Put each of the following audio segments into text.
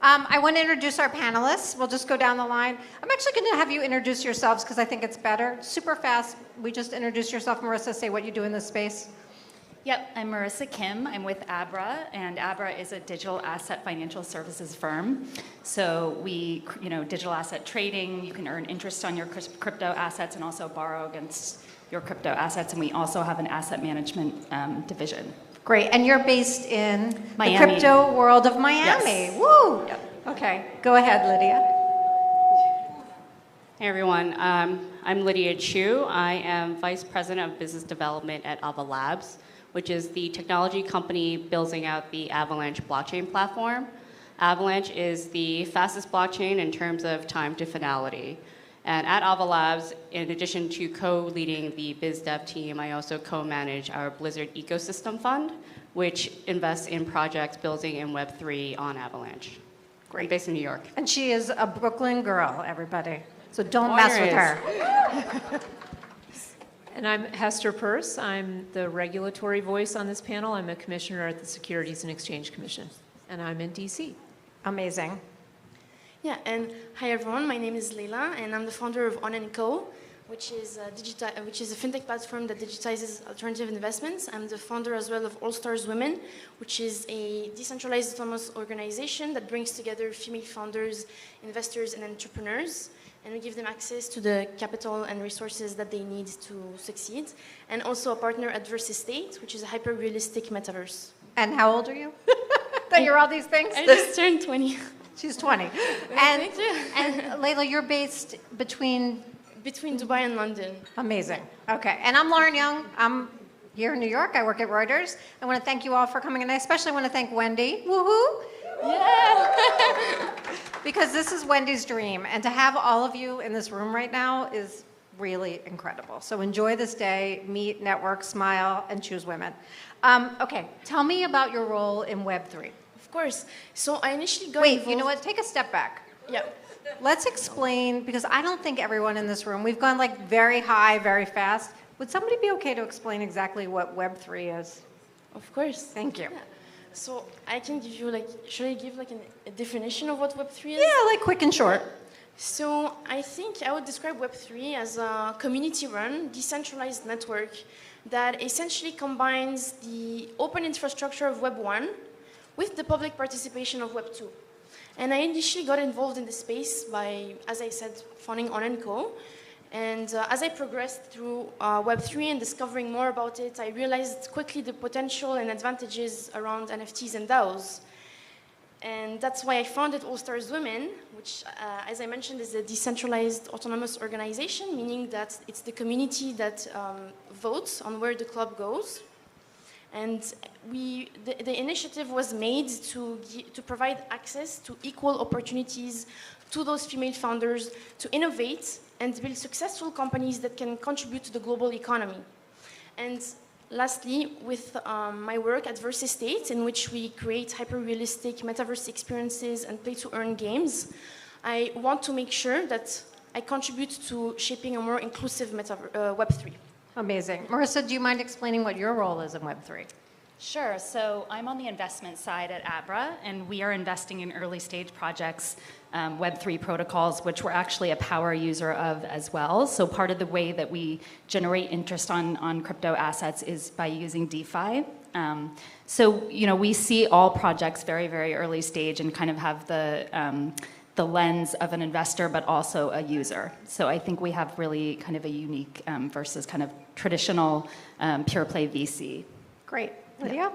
I want to introduce our panelists. We'll just go down the line. I'm actually going to have you introduce yourselves because I think it's better. Super fast. We just introduce yourself, Marissa, say what you do in this space. Yep, I'm Marissa Kim. I'm with Abra, and Abra is a digital asset financial services firm. So we, digital asset trading, you can earn interest on your crypto assets and also borrow against your crypto assets, and we also have an asset management division. Great, and you're based in Miami. The crypto world of Miami. Yes. Woo! Yep. Okay, go ahead, Lydia. Hey everyone, I'm Lydia Chiu. I am Vice President of Business Development at Ava Labs, which is the technology company building out the Avalanche blockchain platform. Avalanche is the fastest blockchain in terms of time to finality. And at Ava Labs, in addition to co-leading the biz dev team, I also co-manage our Blizzard ecosystem fund, which invests in projects building in Web3 on Avalanche. Great. I'm based in New York. And she is a Brooklyn girl, everybody. So don't mess with her. And I'm Hester Peirce. I'm the regulatory voice on this panel. I'm a commissioner at the Securities and Exchange Commission, and I'm in DC. Amazing. Yeah, and hi everyone, my name is Leila, and I'm the founder of On & Co, which is a fintech platform that digitizes alternative investments. I'm the founder as well of AllStarsWomen, which is a decentralized autonomous organization that brings together female founders, investors, and entrepreneurs. And we give them access to the capital and resources that they need to succeed. And also a partner at Verse Estate, which is a hyper-realistic metaverse. And how old are you? That you're all these things? I just turned 20. She's 20. And, Thank you. And Leila, you're based between Dubai and London. Amazing. Okay. And I'm Lauren Young. I'm here in New York. I work at Reuters. I want to thank you all for coming, and I especially want to thank Wendy. Woohoo! Yeah! Because this is Wendy's dream, and to have all of you in this room right now is really incredible. So enjoy this day, meet, network, smile, and choose women. Okay, tell me about your role in Web3. Of course. So I initially got Wait, involved. you know what? Take a step back. Yeah. Let's explain, because I don't think everyone in this room, we've gone like very high, very fast. Would somebody be okay to explain exactly what Web3 is? Of course. Thank you. Yeah. So I can give you should I give a definition of what Web3 is? Yeah, like quick and short. So I think I would describe Web3 as a community-run, decentralized network that essentially combines the open infrastructure of Web1 with the public participation of Web2. And I initially got involved in the space by, as I said, founding On & Co. And as I progressed through Web3 and discovering more about it, I realized quickly the potential and advantages around NFTs and DAOs. And that's why I founded AllStarsWomen, which, as I mentioned, is a decentralized autonomous organization, meaning that it's the community that votes on where the club goes. And the initiative was made to provide access to equal opportunities to those female founders to innovate and build successful companies that can contribute to the global economy. And lastly, with my work at Verse Estate, in which we create hyper-realistic metaverse experiences and play-to-earn games, I want to make sure that I contribute to shaping a more inclusive Web3. Amazing. Marissa, do you mind explaining what your role is in Web3? Sure. So I'm on the investment side at Abra, and we are investing in early stage projects, Web3 protocols, which we're actually a power user of as well. So part of the way that we generate interest on crypto assets is by using DeFi. So we see all projects very, very early stage and kind of have the lens of an investor, but also a user. So I think we have really kind of a unique versus kind of traditional pure play VC. Great. Lydia?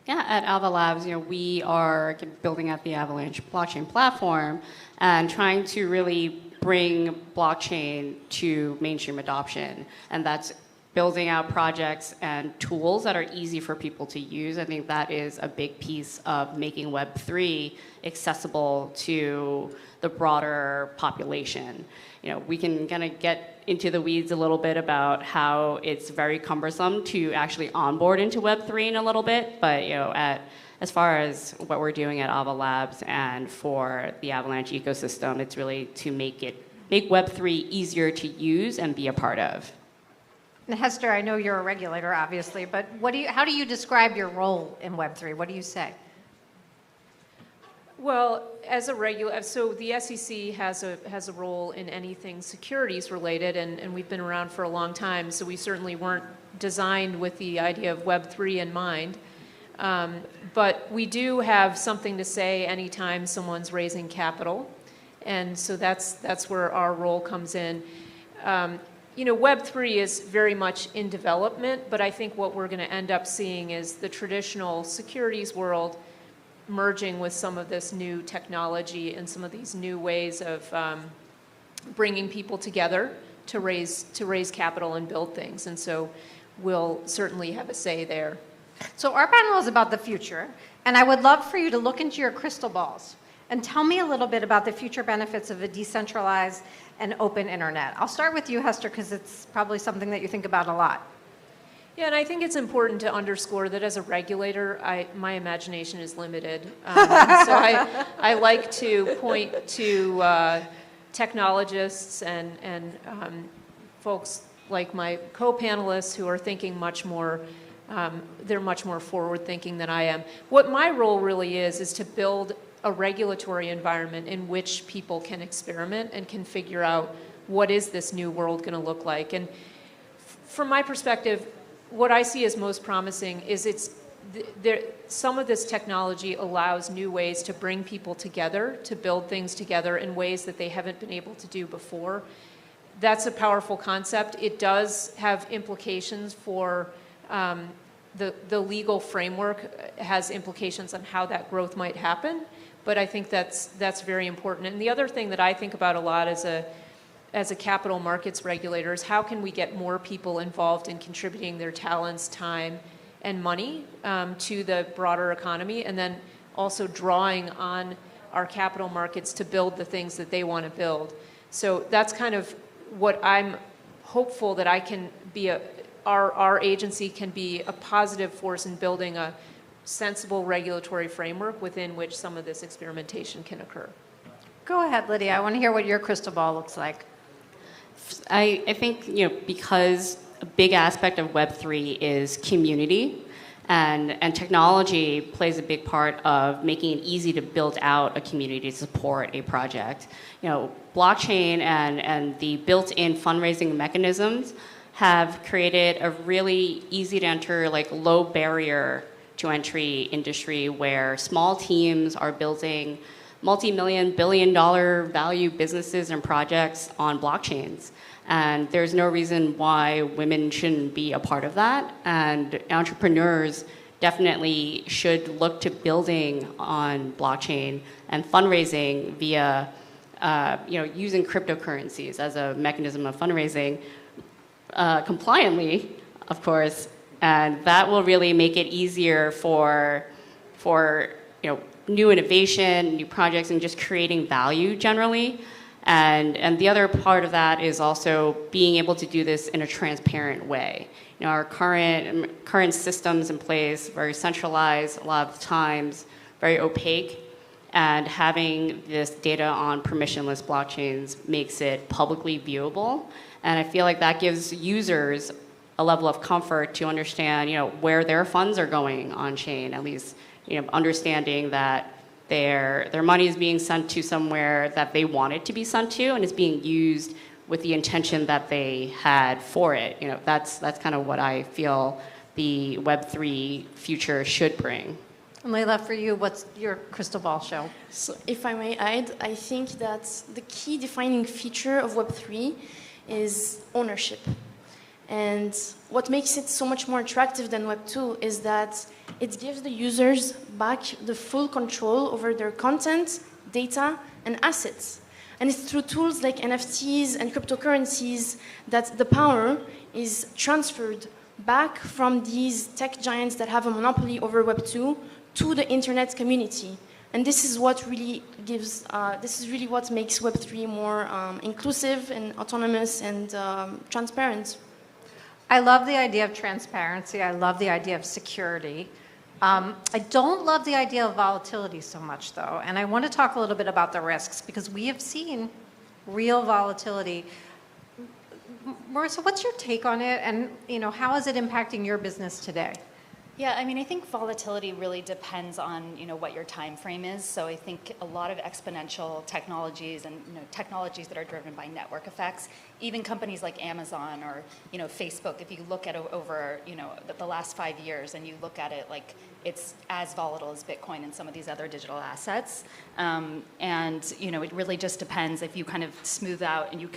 Yeah, at Ava Labs, we are building out the Avalanche blockchain platform and trying to really bring blockchain to mainstream adoption. And that's building out projects and tools that are easy for people to use. I think that is a big piece of making Web3 accessible to the broader population. We can kind of get into the weeds a little bit about how it's very cumbersome to actually onboard into Web3 in a little bit, but as far as what we're doing at Ava Labs and for the Avalanche ecosystem, it's really to make Web3 easier to use and be a part of. And Hester, I know you're a regulator, obviously, but how do you describe your role in Web3? What do you say? Well, as a regular, so the SEC has a role in anything securities related, and we've been around for a long time, so we certainly weren't designed with the idea of Web3 in mind. But we do have something to say anytime someone's raising capital, and so that's where our role comes in. You know, Web3 is very much in development, but I think what we're going to end up seeing is the traditional securities world merging with some of this new technology and some of these new ways of bringing people together to raise capital and build things. And so we'll certainly have a say there. So our panel is about the future, and I would love for you to look into your crystal balls and tell me a little bit about the future benefits of a decentralized and open internet. I'll start with you, Hester, because it's probably something that you think about a lot. Yeah, and I think it's important to underscore that as a regulator, my imagination is limited. So I like to point to technologists and folks like my co-panelists who are thinking much more, they're much more forward-thinking than I am. What my role really is to build a regulatory environment in which people can experiment and can figure out what is this new world going to look like. And from my perspective, what I see as most promising is some of this technology allows new ways to bring people together, to build things together in ways that they haven't been able to do before. That's a powerful concept. It does have implications for the legal framework, has implications on how that growth might happen, but I think that's very important. And the other thing that I think about a lot as a capital markets regulator is how can we get more people involved in contributing their talents, time, and money to the broader economy, and then also drawing on our capital markets to build the things that they want to build. So that's kind of what I'm hopeful that I can be our agency can be a positive force in building a sensible regulatory framework within which some of this experimentation can occur. Go ahead, Lydia. I want to hear what your crystal ball looks like. I think, you know, because a big aspect of Web3 is community, and technology plays a big part of making it easy to build out a community to support a project. You know, blockchain and the built-in fundraising mechanisms have created a really easy to enter, like low barrier to entry industry where small teams are building multi-million, billion-dollar value businesses and projects on blockchains. And there's no reason why women shouldn't be a part of that. And entrepreneurs definitely should look to building on blockchain and fundraising via, using cryptocurrencies as a mechanism of fundraising compliantly, of course. And that will really make it easier for new innovation, new projects, and just creating value generally. And the other part of that is also being able to do this in a transparent way. You know, our current systems in place, very centralized, a lot of times very opaque, and having this data on permissionless blockchains makes it publicly viewable. And I feel like that gives users a level of comfort to understand, where their funds are going on chain, at least, understanding that their money is being sent to somewhere that they want it to be sent to, and is being used with the intention that they had for it. That's kind of what I feel the Web3 future should bring. And Leila, for you, what's your crystal ball show? So if I may add, I think that the key defining feature of Web3 is ownership. And what makes it so much more attractive than Web2 is that it gives the users back the full control over their content, data, and assets. And it's through tools like NFTs and cryptocurrencies that the power is transferred back from these tech giants that have a monopoly over Web2 to the internet community. And this is what really gives, this is really what makes Web3 more inclusive and autonomous and transparent. I love the idea of transparency. I love the idea of security. I don't love the idea of volatility so much, though. And I want to talk a little bit about the risks, because we have seen real volatility. Marissa, what's your take on it? And how is it impacting your business today? Yeah, I mean, I think volatility really depends on, what your time frame is. So I think a lot of exponential technologies and, technologies that are driven by network effects, even companies like Amazon or, Facebook, if you look at over, the last 5 years and you look at it like it's as volatile as Bitcoin and some of these other digital assets. It really just depends if you kind of smooth out and you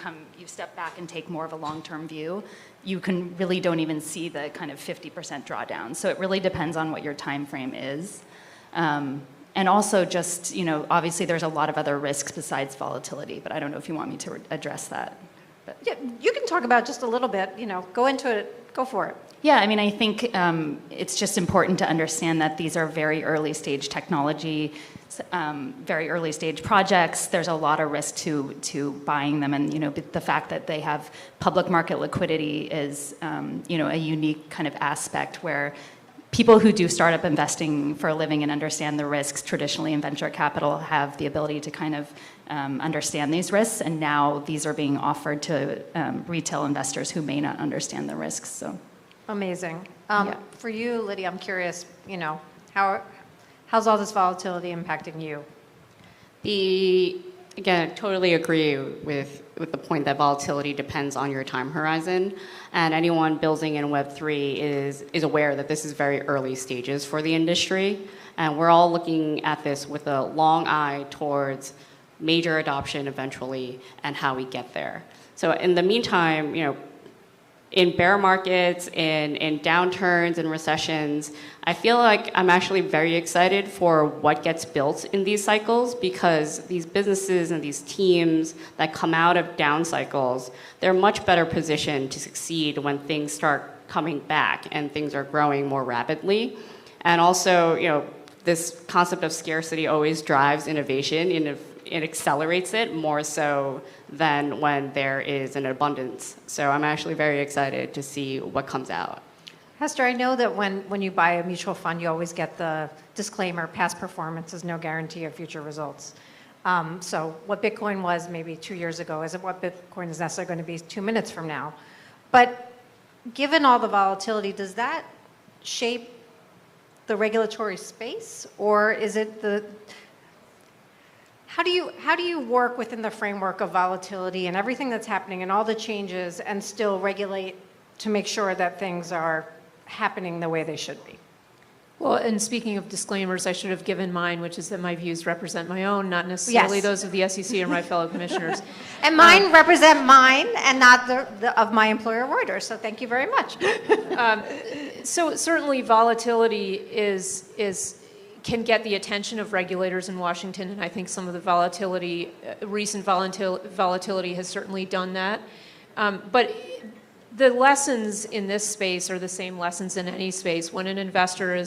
step back and take more of a long-term view, you really don't even see the kind of 50% drawdown. So it really depends on what your time frame is. And also just, obviously there's a lot of other risks besides volatility, but I don't know if you want me to address that. But. Yeah, you can talk about just a little bit, go into it, go for it. Yeah, I mean, I think it's just important to understand that these are very early stage technology, very early stage projects. There's a lot of risk to buying them, and the fact that they have public market liquidity is a unique kind of aspect where people who do startup investing for a living and understand the risks traditionally in venture capital have the ability to kind of understand these risks, and now these are being offered to retail investors who may not understand the risks. So. Amazing. Yeah. For you, Lydia, I'm curious, how's all this volatility impacting you? Again, I totally agree with the point that volatility depends on your time horizon. And anyone building in Web3 is aware that this is very early stages for the industry. And we're all looking at this with a long eye towards major adoption eventually and how we get there. So in the meantime, in bear markets, in downturns and recessions, I feel like I'm actually very excited for what gets built in these cycles, because these businesses and these teams that come out of down cycles, they're much better positioned to succeed when things start coming back and things are growing more rapidly. And also, this concept of scarcity always drives innovation, and it accelerates it more so than when there is an abundance. So I'm actually very excited to see what comes out. Hester, I know that when you buy a mutual fund, you always get the disclaimer, past performance is no guarantee of future results. So what Bitcoin was maybe 2 years ago isn't what Bitcoin is necessarily going to be 2 minutes from now. But given all the volatility, does that shape the regulatory space, or is it how do you work within the framework of volatility and everything that's happening and all the changes and still regulate to make sure that things are happening the way they should be? Well, and speaking of disclaimers, I should have given mine, which is that my views represent my own, not necessarily those of the SEC or my fellow commissioners. And mine represent mine and not of my employer Reuters, so thank you very much. So certainly volatility can get the attention of regulators in Washington, and I think some of the recent volatility has certainly done that. But the lessons in this space are the same lessons in any space. When an investor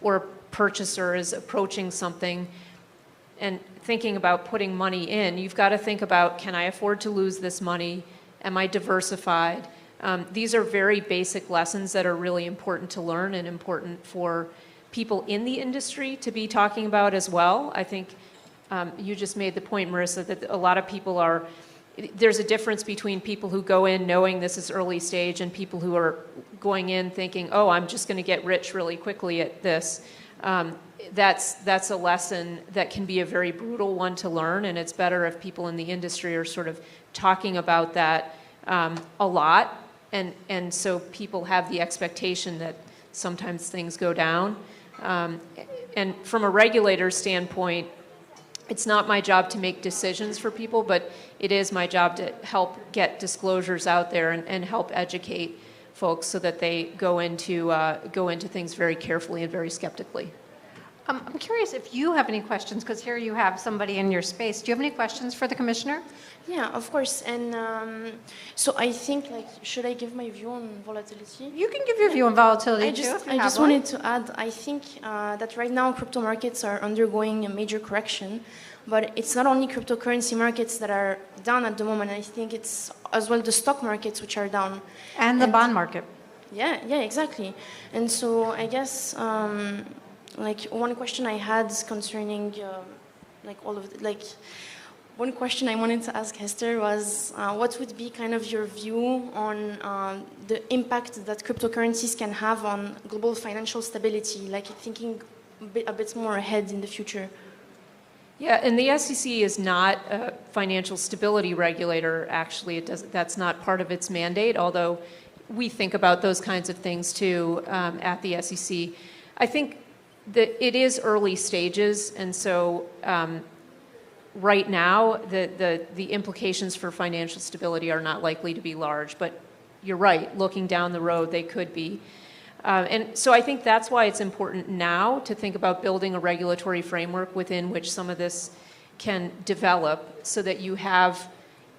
or a purchaser is approaching something and thinking about putting money in, you've got to think about, can I afford to lose this money? Am I diversified? These are very basic lessons that are really important to learn and important for people in the industry to be talking about as well. I think you just made the point, Marissa, that a lot of people there's a difference between people who go in knowing this is early stage and people who are going in thinking, oh, I'm just going to get rich really quickly at this. That's a lesson that can be a very brutal one to learn, and it's better if people in the industry are sort of talking about that a lot, and so people have the expectation that sometimes things go down. And from a regulator's standpoint, it's not my job to make decisions for people, but it is my job to help get disclosures out there and help educate folks so that they go into things very carefully and very skeptically. I'm curious if you have any questions, because here you have somebody in your space. Do you have any questions for the commissioner? Yeah, of course. And so I think, should I give my view on volatility? You can give your view on volatility I just wanted to add, I think that right now crypto markets are undergoing a major correction, but it's not only cryptocurrency markets that are down at the moment. I think it's as well the stock markets which are down. And the bond market. Yeah, exactly. And so I guess one question I had is concerning all of one question I wanted to ask Hester was, what would be kind of your view on the impact that cryptocurrencies can have on global financial stability, like thinking a bit more ahead in the future? Yeah, and the SEC is not a financial stability regulator, actually. That's not part of its mandate, although we think about those kinds of things too at the SEC. I think that it is early stages, and so right now the implications for financial stability are not likely to be large, but you're right, looking down the road, they could be. And so I think that's why it's important now to think about building a regulatory framework within which some of this can develop so that you have,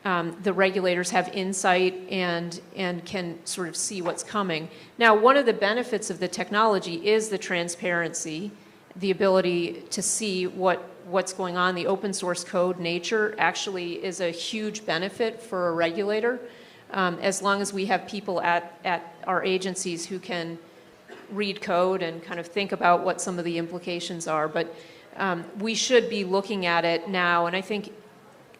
the regulators have insight and can sort of see what's coming. Now, one of the benefits of the technology is the transparency, the ability to see what's going on. The open source code nature actually is a huge benefit for a regulator, as long as we have people at our agencies who can read code and kind of think about what some of the implications are. But we should be looking at it now, and I think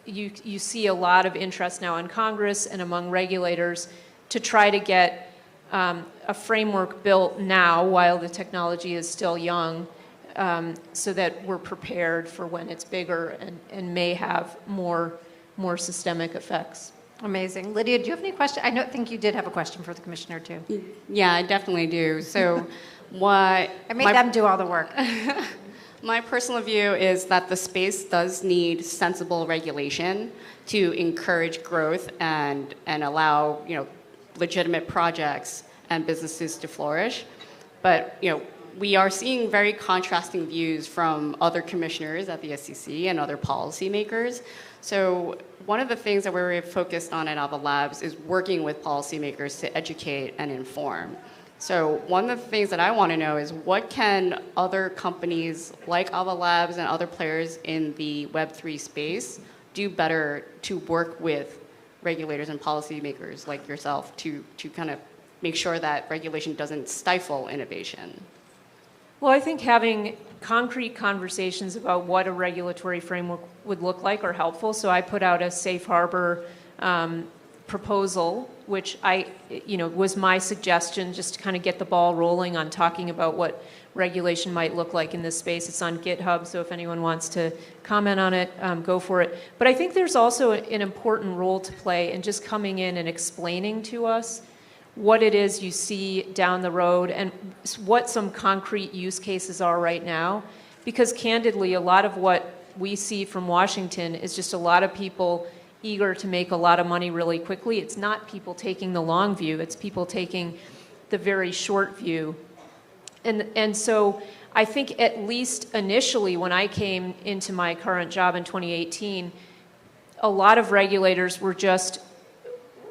you see a lot of interest now in Congress and among regulators to try to get a framework built now while the technology is still young, so that we're prepared for when it's bigger and may have more systemic effects. Amazing. Lydia, do you have any questions? I think you did have a question for the commissioner too. Yeah, I definitely do. So I made them do all the work. My personal view is that the space does need sensible regulation to encourage growth and allow, legitimate projects and businesses to flourish. But, we are seeing very contrasting views from other commissioners at the SEC and other policymakers. So one of the things that we're focused on at Ava Labs is working with policymakers to educate and inform. So one of the things that I want to know is what can other companies like Ava Labs and other players in the Web3 space do better to work with regulators and policymakers like yourself to kind of make sure that regulation doesn't stifle innovation? Well, I think having concrete conversations about what a regulatory framework would look like are helpful. So I put out a safe harbor proposal, which was my suggestion just to kind of get the ball rolling on talking about what regulation might look like in this space. It's on GitHub, so if anyone wants to comment on it, go for it. But I think there's also an important role to play in just coming in and explaining to us what it is you see down the road and what some concrete use cases are right now. Because candidly, a lot of what we see from Washington is just a lot of people eager to make a lot of money really quickly. It's not people taking the long view, it's people taking the very short view. And so I think at least initially when I came into my current job in 2018, a lot of regulators were just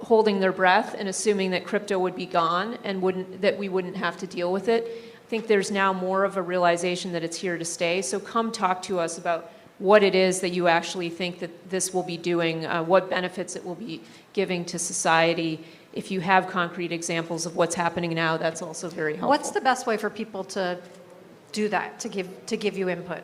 holding their breath and assuming that crypto would be gone and that we wouldn't have to deal with it. I think there's now more of a realization that it's here to stay. So come talk to us about what it is that you actually think that this will be doing, what benefits it will be giving to society. If you have concrete examples of what's happening now, that's also very helpful. What's the best way for people to do that, to give you input?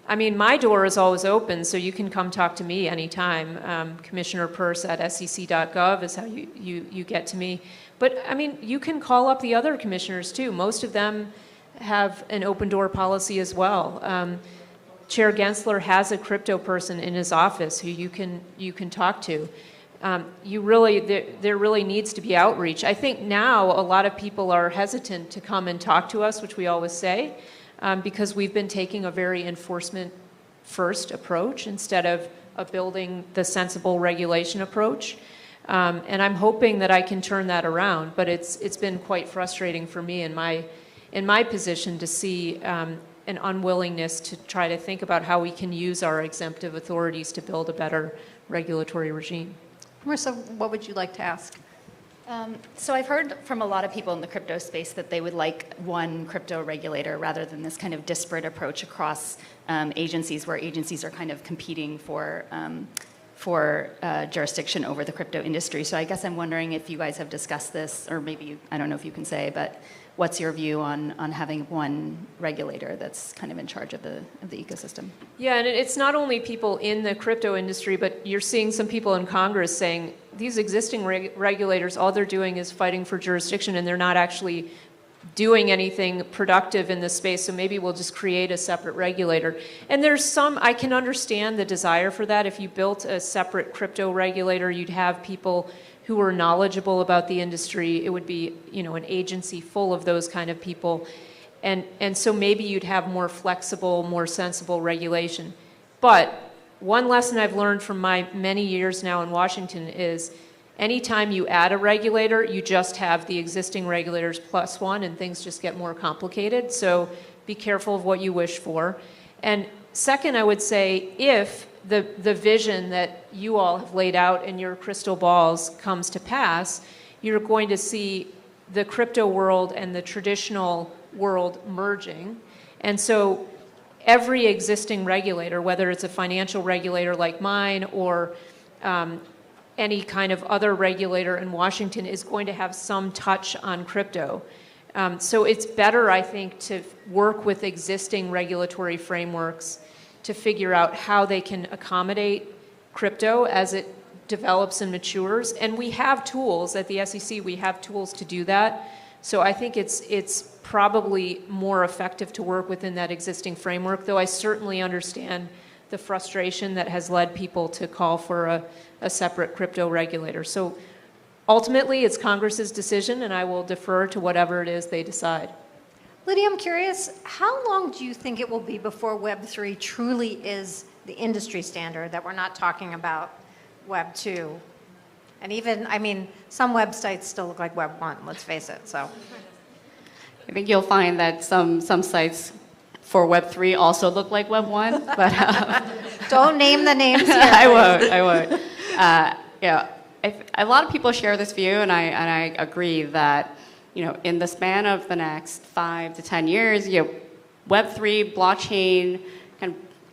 I mean, my door is always open, so you can come talk to me anytime. Commissioner Peirce at sec.gov is how you get to me. But, I mean, you can call up the other commissioners, too. Most of them have an open door policy as well. Chair Gensler has a crypto person in his office who you can talk to. There really needs to be outreach. I think now a lot of people are hesitant to come and talk to us, which we always say, because we've been taking a very enforcement-first approach instead of building the sensible regulation approach. And I'm hoping that I can turn that around, but it's been quite frustrating for me in my position to see an unwillingness to try to think about how we can use our exemptive authorities to build a better regulatory regime. Marissa, what would you like to ask? So I've heard from a lot of people in the crypto space that they would like one crypto regulator rather than this kind of disparate approach across agencies where agencies are kind of competing for jurisdiction over the crypto industry. So I guess I'm wondering if you guys have discussed this, or maybe, I don't know if you can say, but what's your view on having one regulator that's kind of in charge of the ecosystem? Yeah, and it's not only people in the crypto industry, but you're seeing some people in Congress saying these existing regulators, all they're doing is fighting for jurisdiction, and they're not actually doing anything productive in this space, so maybe we'll just create a separate regulator. And there's some, I can understand the desire for that. If you built a separate crypto regulator, you'd have people who are knowledgeable about the industry. It would be, you know, an agency full of those kind of people. And so maybe you'd have more flexible, more sensible regulation. But one lesson I've learned from my many years now in Washington is anytime you add a regulator, you just have the existing regulators plus one, and things just get more complicated. So be careful of what you wish for. And second, I would say if the vision that you all have laid out in your crystal balls comes to pass, you're going to see the crypto world and the traditional world merging. And so every existing regulator, whether it's a financial regulator like mine or any kind of other regulator in Washington, is going to have some touch on crypto. So it's better, I think, to work with existing regulatory frameworks to figure out how they can accommodate crypto as it develops and matures. And we have tools at the SEC, we have tools to do that. So I think it's probably more effective to work within that existing framework, though I certainly understand the frustration that has led people to call for a separate crypto regulator. So ultimately, it's Congress's decision, and I will defer to whatever it is they decide. Lydia, I'm curious, how long do you think it will be before Web3 truly is the industry standard, that we're not talking about Web 2? And even, I mean, some websites still look like Web 1, let's face it, so. I think you'll find that some sites for Web3 also look like Web 1, but Don't name the names here. I won't. Yeah, a lot of people share this view, and I agree that, you know, in the span of the next 5 to 10 years, you know, Web3, blockchain,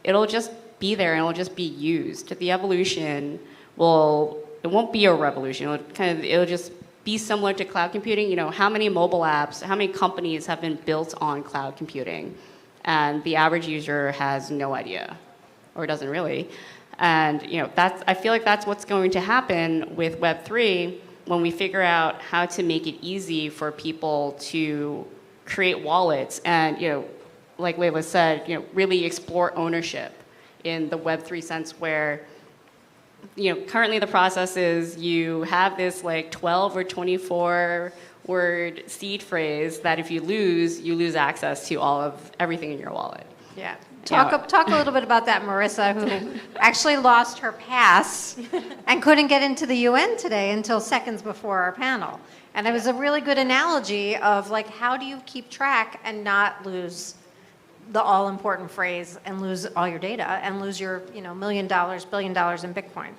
it'll just be there and it'll just be used. The evolution it won't be a revolution. It'll just be similar to cloud computing. You know, how many mobile apps, how many companies have been built on cloud computing? And the average user has no idea, or doesn't really. And, you know, I feel like that's what's going to happen with Web3 when we figure out how to make it easy for people to create wallets and, you know, like Leila said, you know, really explore ownership in the Web3 sense, where, you know, currently the process is you have this like 12 or 24 word seed phrase that if you lose access to everything in your wallet. Yeah. Talk a little bit about that, Marissa, who actually lost her pass and couldn't get into the UN today until seconds before our panel. And it was a really good analogy of like, how do you keep track and not lose the all-important phrase and lose all your data and lose your, you know, $1 million, $1 billion in Bitcoin?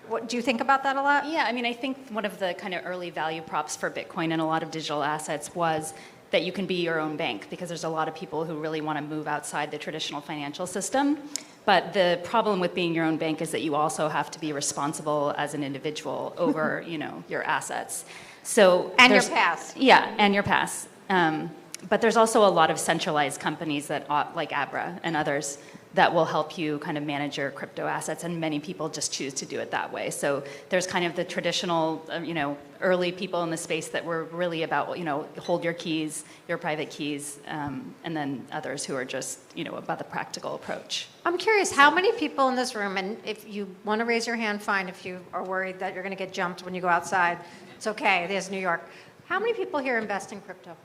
What, do you think about that a lot? Yeah, I mean, I think one of the kind of early value props for Bitcoin and a lot of digital assets was that you can be your own bank, because there's a lot of people who really want to move outside the traditional financial system. But the problem with being your own bank is that you also have to be responsible as an individual over, you know, your assets. So and your pass. Yeah, and your pass. But there's also a lot of centralized companies that, like Abra and others, that will help you kind of manage your crypto assets, and many people just choose to do it that way. So there's kind of the traditional, you know, early people in the space that were really about, you know, hold your keys, your private keys, and then others who are just, you know, about the practical approach. I'm curious, how many people in this room, and if you want to raise your hand, fine. If you are worried that you're going to get jumped when you go outside, it's okay, there's New York. How many people here invest in crypto?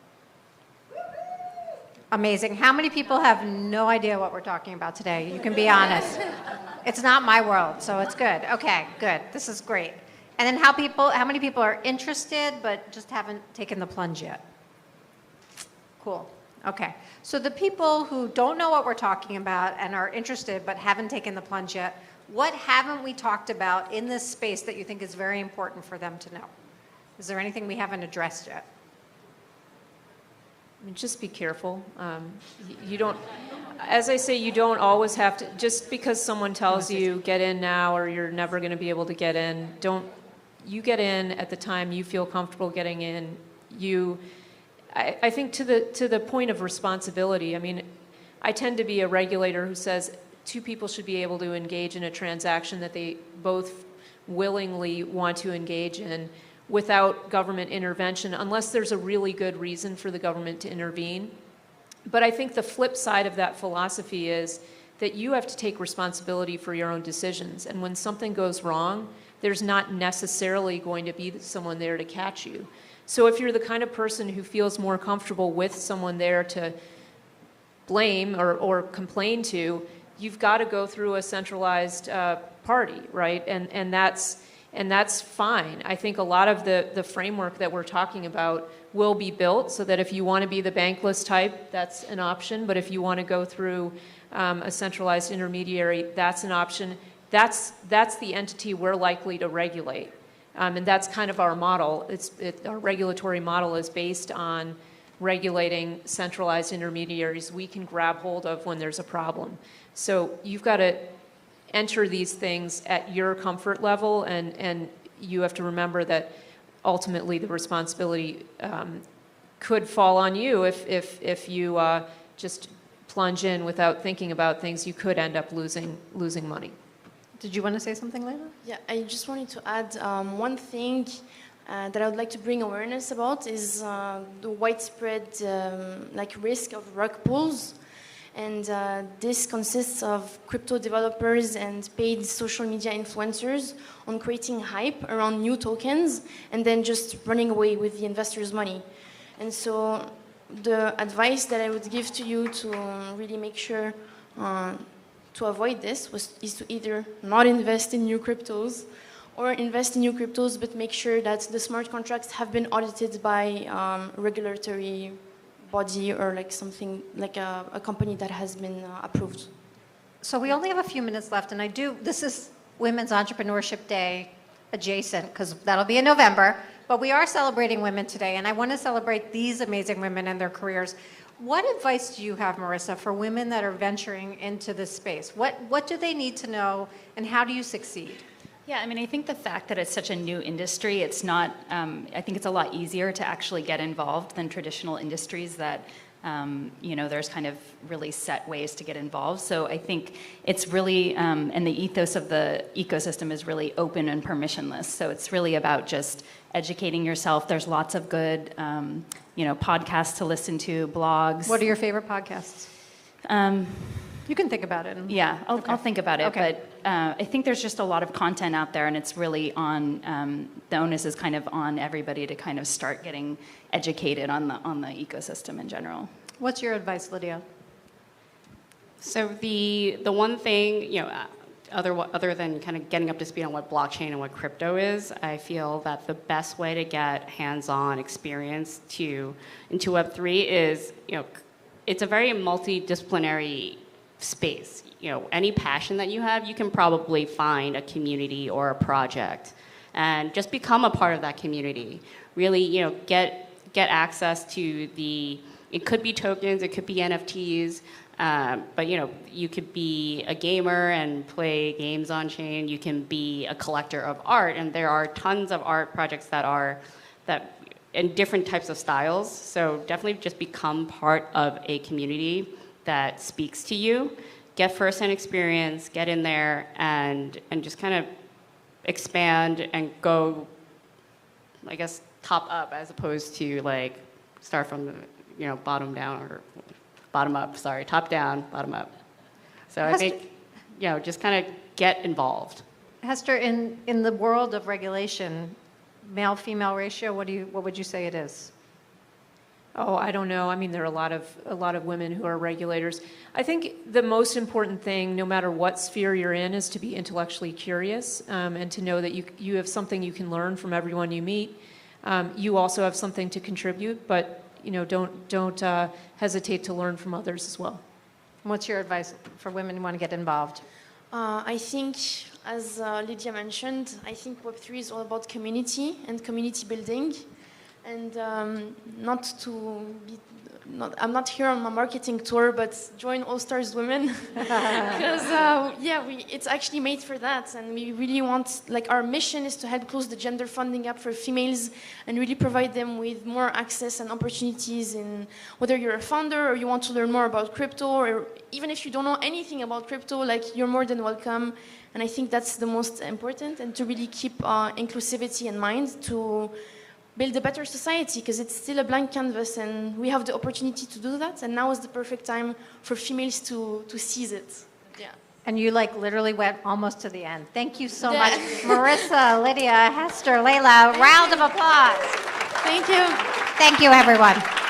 Amazing. How many people have no idea what we're talking about today? You can be honest. It's not my world, so it's good. Okay, good. This is great. And then how many people are interested but just haven't taken the plunge yet? Cool. Okay. So the people who don't know what we're talking about and are interested but haven't taken the plunge yet, what haven't we talked about in this space that you think is very important for them to know? Is there anything we haven't addressed yet? I mean, just be careful. You don't, as I say, you don't always have to, just because someone tells you get in now or you're never going to be able to get in, you get in at the time you feel comfortable getting in. I think to the point of responsibility, I mean, I tend to be a regulator who says two people should be able to engage in a transaction that they both willingly want to engage in without government intervention, unless there's a really good reason for the government to intervene. But I think the flip side of that philosophy is that you have to take responsibility for your own decisions. And when something goes wrong, there's not necessarily going to be someone there to catch you. So if you're the kind of person who feels more comfortable with someone there to blame or complain to, you've got to go through a centralized party, right? And that's fine. I think a lot of the framework that we're talking about will be built so that if you want to be the bankless type, that's an option. But if you want to go through a centralized intermediary, that's an option. That's the entity we're likely to regulate. And that's kind of our model. Our regulatory model is based on regulating centralized intermediaries we can grab hold of when there's a problem. So you've got to enter these things at your comfort level, and you have to remember that ultimately the responsibility could fall on you if you just plunge in without thinking about things. You could end up losing money. Did you want to say something, Leila? Yeah, I just wanted to add one thing that I would like to bring awareness about is the widespread risk of rug pulls. And this consists of crypto developers and paid social media influencers on creating hype around new tokens and then just running away with the investors' money. And so the advice that I would give to you to really make sure to avoid this is to either not invest in new cryptos or invest in new cryptos, but make sure that the smart contracts have been audited by regulatory body or like something like a company that has been approved. So we only have a few minutes left, and this is Women's Entrepreneurship Day adjacent, because that'll be in November, but we are celebrating women today, and I want to celebrate these amazing women and their careers. What advice do you have, Marissa, for women that are venturing into this space? What do they need to know, and how do you succeed? Yeah, I mean, I think the fact that it's such a new industry, it's not, I think it's a lot easier to actually get involved than traditional industries that, there's kind of really set ways to get involved. So I think it's really, and the ethos of the ecosystem is really open and permissionless. So it's really about just educating yourself. There's lots of good, podcasts to listen to, blogs. What are your favorite podcasts? You can think about it. Yeah, I'll think about it. Okay. But I think there's just a lot of content out there, and it's really on, the onus is kind of on everybody to kind of start getting educated on the ecosystem in general. What's your advice, Lydia? So the one thing, other than kind of getting up to speed on what blockchain and what crypto is, I feel that the best way to get hands-on experience into Web3 is, it's a very multidisciplinary space. Any passion that you have, you can probably find a community or a project and just become a part of that community. Really, get access to it could be tokens, it could be NFTs, but you could be a gamer and play games on chain. You can be a collector of art, and there are tons of art projects that in different types of styles. So definitely just become part of a community that speaks to you. Get first-hand experience, get in there, and just kind of expand and go, I guess, top up as opposed to like start from the bottom down or bottom up. Sorry, top down, bottom up. So I think just kind of get involved. Hester, in the world of regulation, male-female ratio, what would you say it is? Oh, I don't know. I mean, there are a lot of women who are regulators. I think the most important thing, no matter what sphere you're in, is to be intellectually curious and to know that you have something you can learn from everyone you meet. You also have something to contribute, but don't hesitate to learn from others as well. What's your advice for women who want to get involved? I think, as Lydia mentioned, I think Web3 is all about community and community building. And not to be I'm not here on my marketing tour, but join AllStarsWomen because it's actually made for that, and we really want, like, our mission is to help close the gender funding gap for females and really provide them with more access and opportunities in whether you're a founder or you want to learn more about crypto, or even if you don't know anything about crypto, like, you're more than welcome. And I think that's the most important, and to really keep inclusivity in mind to build a better society, because it's still a blank canvas and we have the opportunity to do that, and now is the perfect time for females to seize it. Yeah. And you like literally went almost to the end. Thank you so much. Marissa, Lydia, Hester, Leila, round of applause. Thank you. Thank you, everyone.